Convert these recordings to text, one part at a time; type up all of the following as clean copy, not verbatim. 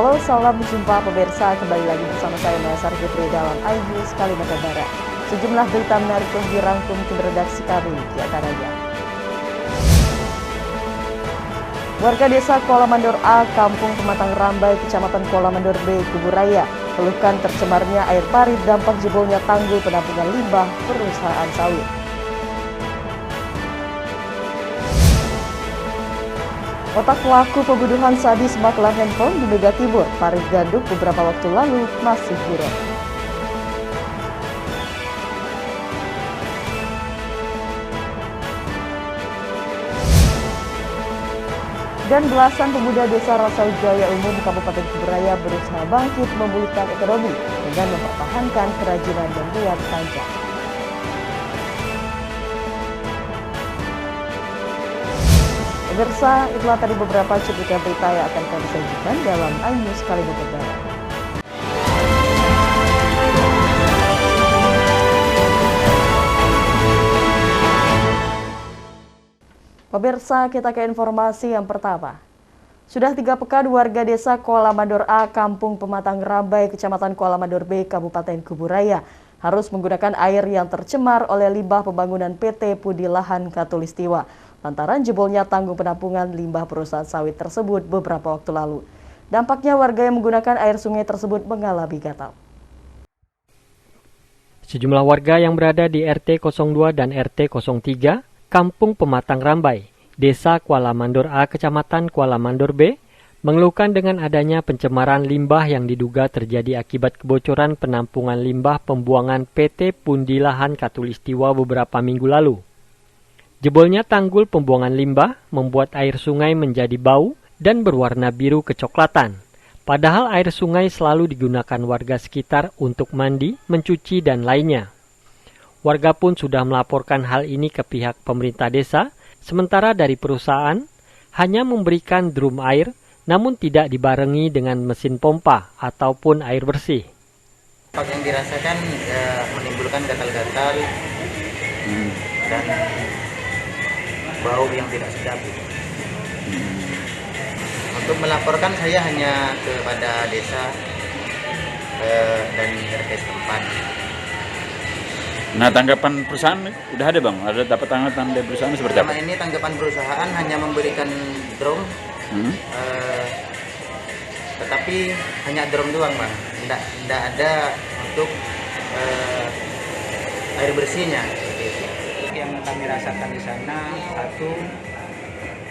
Halo, salam jumpa pemirsa, kembali lagi bersama saya Maesar Putri dalam iNews Kalimantan Barat. Sejumlah berita menarik telah dirangkum tim redaksi kami di antaranya. Warga desa Kuala Mandor A, Kampung Pematang Rambai, Kecamatan Kuala Mandor B, Kuburaya, keluhkan tercemarnya air parit dampak jebolnya tanggul penampungan limbah perusahaan sawit. Otak pelaku pembunuhan sadis maklar handphone di Mega Timur, Parit Ganduk beberapa waktu lalu masih buron. Dan belasan pemuda desa Rasawijaya Umum Kabupaten Kuburaya berusaha bangkit memulihkan ekonomi dengan mempertahankan kerajinan membuat kancah. Pemirsa, itulah tadi beberapa cuplikan berita yang akan kami sajikan dalam iNews Kalimantan Barat. Pemirsa, kita ke informasi yang pertama. Sudah 3 pekan warga desa Kuala Mandor A, Kampung Pematang Rambai, Kecamatan Kuala Mandor B, Kabupaten Kuburaya, harus menggunakan air yang tercemar oleh limbah pembangunan PT Pudilahan Katulistiwa lantaran jebolnya tanggung penampungan limbah perusahaan sawit tersebut beberapa waktu lalu. Dampaknya warga yang menggunakan air sungai tersebut mengalami gatal. Sejumlah warga yang berada di RT 02 dan RT 03, Kampung Pematang Rambai, Desa Kuala Mandor A, Kecamatan Kuala Mandor B, mengeluhkan dengan adanya pencemaran limbah yang diduga terjadi akibat kebocoran penampungan limbah pembuangan PT Pudilahan Katulistiwa beberapa minggu lalu. Jebolnya tanggul pembuangan limbah membuat air sungai menjadi bau dan berwarna biru kecoklatan. Padahal air sungai selalu digunakan warga sekitar untuk mandi, mencuci, dan lainnya. Warga pun sudah melaporkan hal ini ke pihak pemerintah desa, sementara dari perusahaan hanya memberikan drum air, namun tidak dibarengi dengan mesin pompa ataupun air bersih. Dampak yang dirasakan menimbulkan gatal-gatal dan bau yang tidak sedap. Untuk melaporkan saya hanya kepada desa dan RT setempat. Nah, tanggapan perusahaan udah ada bang? Ada dapat tanggapan dari perusahaan seperti apa? Selama ini tanggapan perusahaan hanya memberikan drum, tetapi hanya drum doang bang. Tidak ada untuk air bersihnya. Yang kami rasakan di sana, satu,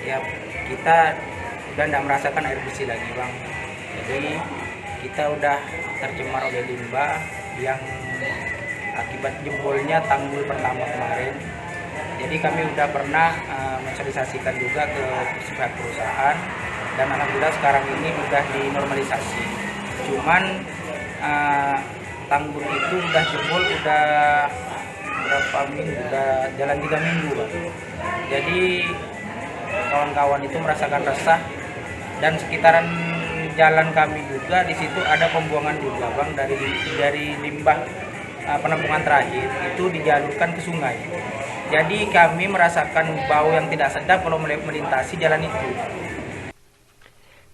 ya kita udah tidak merasakan air bersih lagi bang. Jadi kita udah tercemar oleh limbah yang akibat jebolnya tanggul pertama kemarin. Jadi kami udah pernah mensosialisasikan juga ke pihak perusahaan dan alhamdulillah sekarang ini udah dinormalisasi. Cuman tanggul itu udah jebol udah berapa minggu, udah jalan 3 minggu bang. Jadi kawan-kawan itu merasakan resah dan sekitaran jalan kami juga di situ ada pembuangan juga bang dari limbah penampungan terakhir itu dijalurkan ke sungai. Jadi kami merasakan bau yang tidak sedap kalau melintasi jalan itu.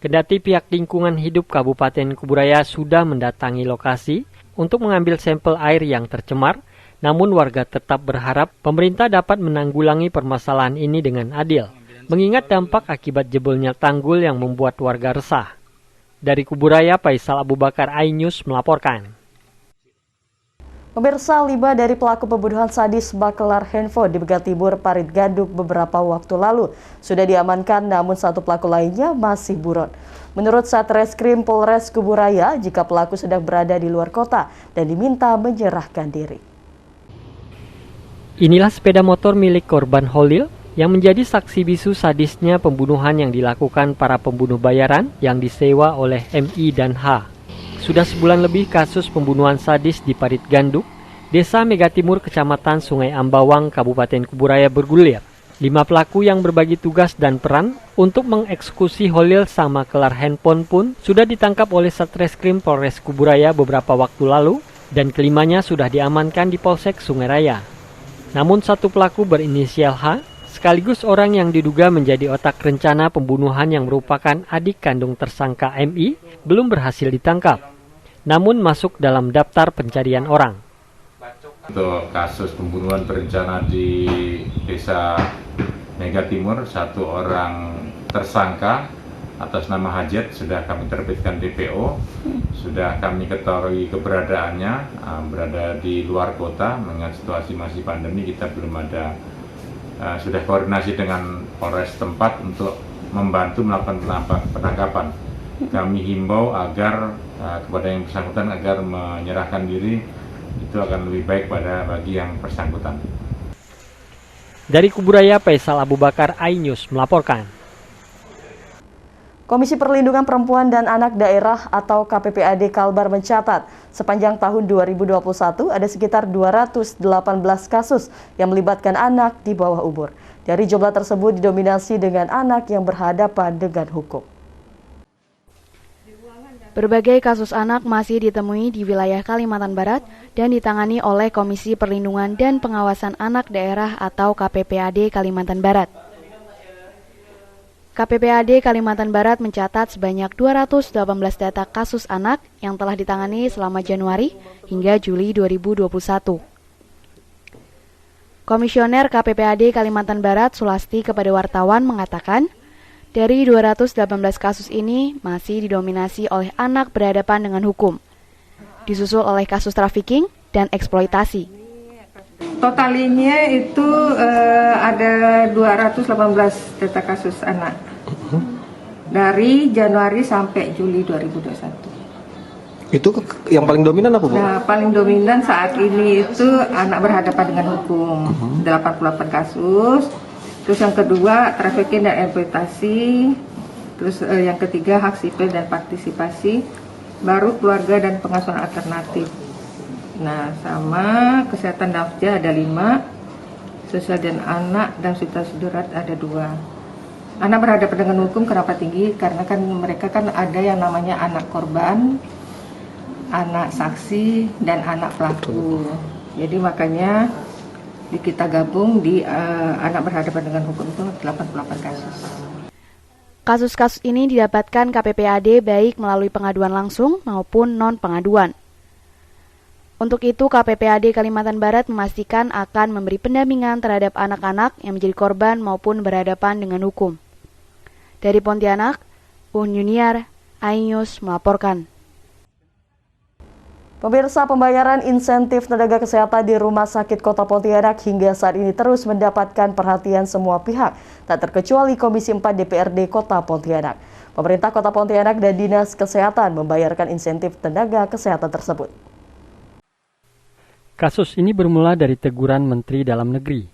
Kendati pihak lingkungan hidup Kabupaten Kuburaya sudah mendatangi lokasi untuk mengambil sampel air yang tercemar, namun warga tetap berharap pemerintah dapat menanggulangi permasalahan ini dengan adil, mengingat dampak akibat jebolnya tanggul yang membuat warga resah. Dari Kuburaya, Faisal Abu Bakar, iNews melaporkan. Pemirsa, 5 dari pelaku pembunuhan sadis maklar handphone di Mega Timur, Parit Ganduk beberapa waktu lalu sudah diamankan, namun 1 pelaku lainnya masih buron. Menurut Satreskrim Polres Kuburaya, jika pelaku sedang berada di luar kota dan diminta menyerahkan diri. Inilah sepeda motor milik korban Holil yang menjadi saksi bisu sadisnya pembunuhan yang dilakukan para pembunuh bayaran yang disewa oleh MI dan H. Sudah sebulan lebih kasus pembunuhan sadis di Parit Ganduk, Desa Mega Timur, Kecamatan Sungai Ambawang, Kabupaten Kuburaya bergulir. 5 pelaku yang berbagi tugas dan peran untuk mengeksekusi Holil sang maklar handphone pun sudah ditangkap oleh Satreskrim Polres Kuburaya beberapa waktu lalu dan kelimanya sudah diamankan di Polsek Sungai Raya. Namun 1 pelaku berinisial H sekaligus orang yang diduga menjadi otak rencana pembunuhan yang merupakan adik kandung tersangka MI, belum berhasil ditangkap, namun masuk dalam daftar pencarian orang. Untuk kasus pembunuhan berencana di Desa Mega Timur, satu orang tersangka atas nama Hajat sudah kami terbitkan DPO, sudah kami ketahui keberadaannya, berada di luar kota. Mengingat situasi masih pandemi, kita belum ada, sudah koordinasi dengan Polres tempat untuk membantu melakukan penangkapan. Kami himbau agar kepada yang bersangkutan agar menyerahkan diri, itu akan lebih baik bagi yang bersangkutan. Dari Kuburaya, Faisal Abu Bakar, iNews melaporkan. Komisi Perlindungan Perempuan dan Anak Daerah atau KPPAD Kalbar mencatat sepanjang tahun 2021 ada sekitar 218 kasus yang melibatkan anak di bawah umur. Dari jumlah tersebut didominasi dengan anak yang berhadapan dengan hukum. Berbagai kasus anak masih ditemui di wilayah Kalimantan Barat dan ditangani oleh Komisi Perlindungan dan Pengawasan Anak Daerah atau KPPAD Kalimantan Barat. KPPAD Kalimantan Barat mencatat sebanyak 218 data kasus anak yang telah ditangani selama Januari hingga Juli 2021. Komisioner KPPAD Kalimantan Barat Sulasti kepada wartawan mengatakan, dari 218 kasus ini masih didominasi oleh anak berhadapan dengan hukum, disusul oleh kasus trafficking dan eksploitasi. Totalinya itu ada 218 data kasus anak dari Januari sampai Juli 2021. Itu yang paling dominan apa, Bu? Nah, paling dominan saat ini itu anak berhadapan dengan hukum, 88 kasus. Terus yang kedua trafficking dan eksploitasi. Terus yang ketiga hak sipil dan partisipasi. Baru keluarga dan pengasuhan alternatif. Nah, sama kesehatan nafsa ada 5, sosial dan anak dan surat ada 2. Anak berhadapan dengan hukum kenapa tinggi? Karena kan mereka kan ada yang namanya anak korban, anak saksi, dan anak pelaku. Jadi makanya kita gabung di anak berhadapan dengan hukum itu 88 kasus. Kasus-kasus ini didapatkan KPPAD baik melalui pengaduan langsung maupun non-pengaduan. Untuk itu, KPPAD Kalimantan Barat memastikan akan memberi pendampingan terhadap anak-anak yang menjadi korban maupun berhadapan dengan hukum. Dari Pontianak, Un Yuniar, iNews melaporkan. Pemirsa, pembayaran insentif tenaga kesehatan di Rumah Sakit Kota Pontianak hingga saat ini terus mendapatkan perhatian semua pihak, tak terkecuali Komisi 4 DPRD Kota Pontianak. Pemerintah Kota Pontianak dan Dinas Kesehatan membayarkan insentif tenaga kesehatan tersebut. Kasus ini bermula dari teguran Menteri Dalam Negeri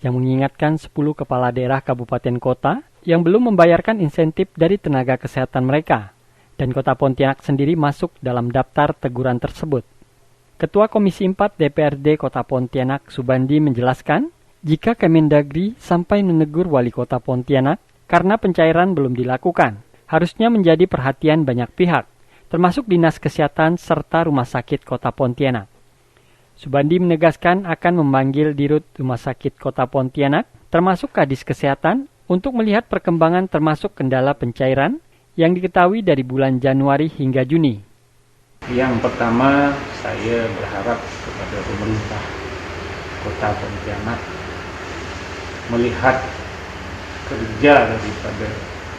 yang mengingatkan 10 kepala daerah kabupaten kota yang belum membayarkan insentif dari tenaga kesehatan mereka, dan Kota Pontianak sendiri masuk dalam daftar teguran tersebut. Ketua Komisi 4 DPRD Kota Pontianak Subandi menjelaskan, jika Kemendagri sampai menegur Wali Kota Pontianak karena pencairan belum dilakukan, harusnya menjadi perhatian banyak pihak, termasuk Dinas Kesehatan serta Rumah Sakit Kota Pontianak. Subandi menegaskan akan memanggil Dirut Rumah Sakit Kota Pontianak, termasuk Kadis Kesehatan, untuk melihat perkembangan termasuk kendala pencairan yang diketahui dari bulan Januari hingga Juni. Yang pertama, saya berharap kepada pemerintah Kota Pontianak melihat kerja daripada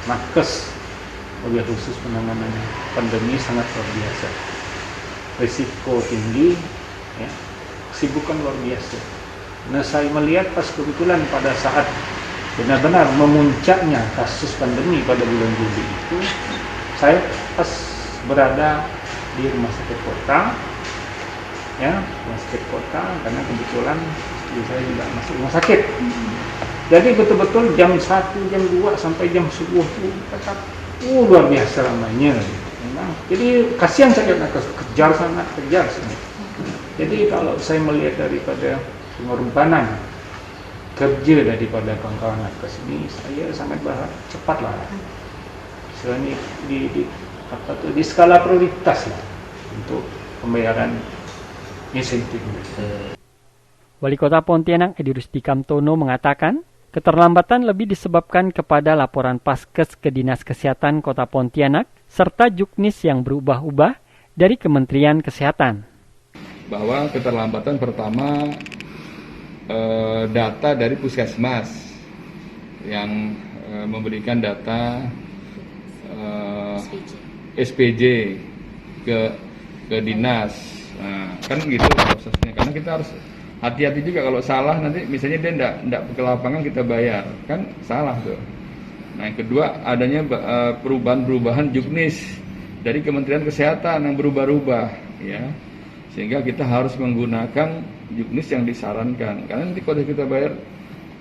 Nakes Wabil Khusus Penanganan Pandemi sangat luar biasa. Risiko tinggi, ya, kesibukan luar biasa. Nah, saya melihat pas kebetulan pada saat benar-benar memuncaknya kasus pandemi pada bulan Juli itu, saya pas berada di rumah sakit kota, ya, rumah sakit kota, karena kebetulan istri saya juga masuk rumah sakit. Jadi betul-betul jam 1, jam 2 sampai jam 10 tetap luar biasa ramainya. Memang. Jadi kasihan saya lihat kejar sangat. Jadi kalau saya melihat daripada pengorbanan kerja daripada kawan-kawan nakes ini, saya sangat berharap cepatlah. Selain di skala prioritas lah untuk pembayaran insentif. Wali Kota Pontianak Edi Rusdi Kamtono mengatakan, Keterlambatan lebih disebabkan kepada laporan Paskes ke Dinas Kesehatan Kota Pontianak serta juknis yang berubah-ubah dari Kementerian Kesehatan. Bahwa keterlambatan pertama data dari puskesmas yang memberikan data SPJ ke dinas. Nah, kan gitu prosesnya. Karena kita harus hati-hati juga kalau salah nanti misalnya dia enggak ke lapangan kita bayar, kan salah tuh. Nah, yang kedua adanya perubahan-perubahan juknis dari Kementerian Kesehatan yang berubah-ubah ya. Sehingga kita harus menggunakan juknis yang disarankan. Karena nanti kalau kita bayar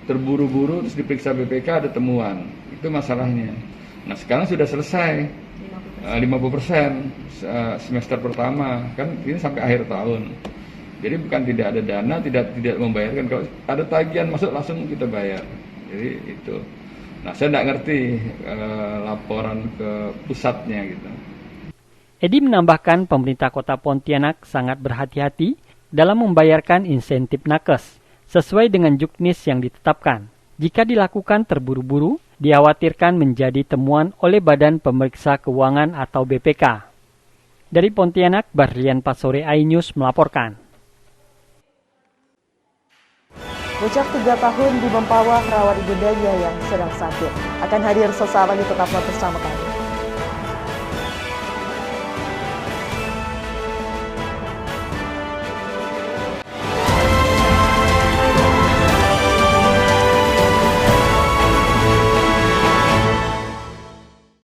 terburu-buru terus diperiksa BPK ada temuan. Itu masalahnya. Nah, sekarang sudah selesai 50% semester pertama, kan ini sampai akhir tahun. Jadi bukan tidak ada dana, tidak membayarkan. Kalau ada tagihan masuk langsung kita bayar. Jadi itu. Nah, saya tidak ngerti laporan ke pusatnya gitu. Edi menambahkan pemerintah Kota Pontianak sangat berhati-hati dalam membayarkan insentif nakes sesuai dengan juknis yang ditetapkan. Jika dilakukan terburu-buru, dikhawatirkan menjadi temuan oleh Badan Pemeriksa Keuangan atau BPK. Dari Pontianak, Barlian Pasore iNews melaporkan. Bocah 3 tahun di Mempawah rawat ibundanya yang sedang sakit. Akan hadir sesaat lagi, tetaplah bersama kami.